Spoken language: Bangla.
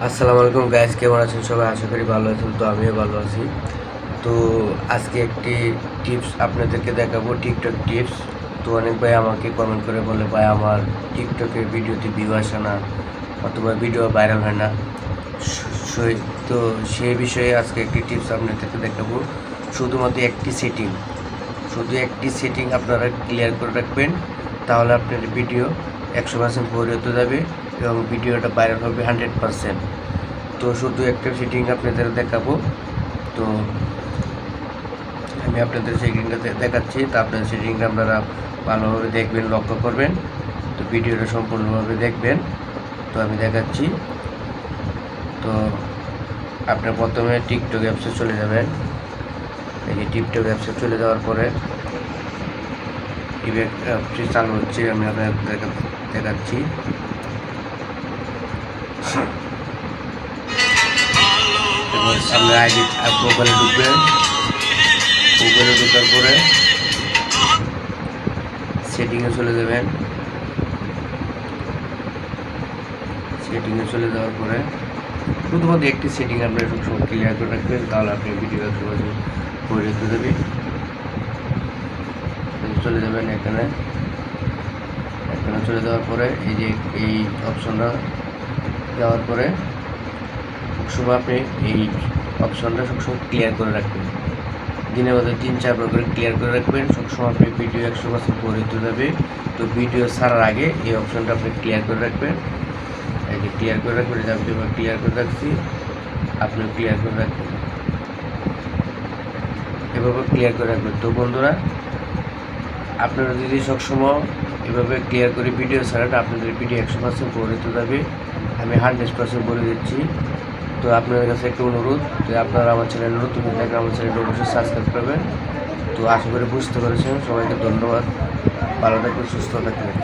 আসসালামু আলাইকুম গাইস, কেমন আছেন সবাই? আশা করি ভালো আছেন। তো আমিও ভালো আছি। তো আজকে একটি টিপস আপনাদেরকে দেখাবো, টিকটক টিপস। তো অনেক ভাই আমাকে কমেন্ট করে বলে, ভাই আমার টিকটকের ভিডিওতে ভিউ আসে না অথবা ভিডিও ভাইরাল হয় না। তো সেই বিষয়ে আজকে একটি টিপস আপনাদেরকে দেখাবো। শুধুমাত্র একটি সেটিং আপনারা ক্লিয়ার করে রাখবেন, তাহলে আপনার ভিডিও 100% ভরে হতে যাবে এবং ভিডিওটা ভাইরাল হবে 100%। তো শুধু একটা সেটিং আপনাদের দেখাবো। তো আমি আপনাদের সেটিংটা দেখাচ্ছি। তো আপনাদের সেটিংটা আপনারা ভালোভাবে দেখবেন, লক্ষ্য করবেন। তো ভিডিওটা সম্পূর্ণভাবে দেখবেন। তো আমি দেখাচ্ছি। তো আপনার প্রথমে টিকটক অ্যাপসে চলে যাবেন। এই যে টিকটক অ্যাপসে চলে যাওয়ার পরে অ্যাপটি চালু হচ্ছে, আমি আপনাদের দেখাচ্ছি। আপনার আইডি মোবাইলে ঢুকবেন। মোবাইলে ঢোকার পরে সেটিংয়ে চলে যাবেন। সেটিংয়ে চলে যাওয়ার পরে শুধুমাত্র একটি সেটিং আপনার সবসময় ক্লিয়ার করে রাখবেন, তাহলে আপনি ভিডিও সহজে করে রেখে দেবেন। চলে যাবেন এখানে চলে যাওয়ার পরে এই যে এই অপশনটা দেওয়ার পরে সবসময় আপনি এই অপশনটা সবসময় ক্লিয়ার করে রাখবেন। দিনের মধ্যে 3-4 বার করে ক্লিয়ার করে রাখবেন। সবসময় আপনি ভিডিও 100% ভরে যাবে। তো ভিডিও ছাড়ার আগে এই অপশনটা আপনি ক্লিয়ার করে রাখবেন। এই যে ক্লিয়ার করে রাখবেন, আমি এবার ক্লিয়ার করে রাখছি, আপনি ক্লিয়ার করে রাখবেন, এভাবে ক্লিয়ার করে রাখবেন। তো বন্ধুরা, আপনারা যদি সবসময় এভাবে ক্লিয়ার করে ভিডিও ছাড়েন, আপনাদের ভিডিও 100% ভরে যাবে। আমি 100% বলে দিচ্ছি। তো আপনাদের কাছে একটা অনুরোধ, যে আপনারা আমার চ্যানেল নতুন দেখেন, আমার চ্যানেলটা অবশ্যই সাবস্ক্রাইব করবেন। তো আশা করি বুঝতে পেরেছেন। সবাইকে ধন্যবাদ। ভালো থাকবেন, সুস্থ থাকবেন।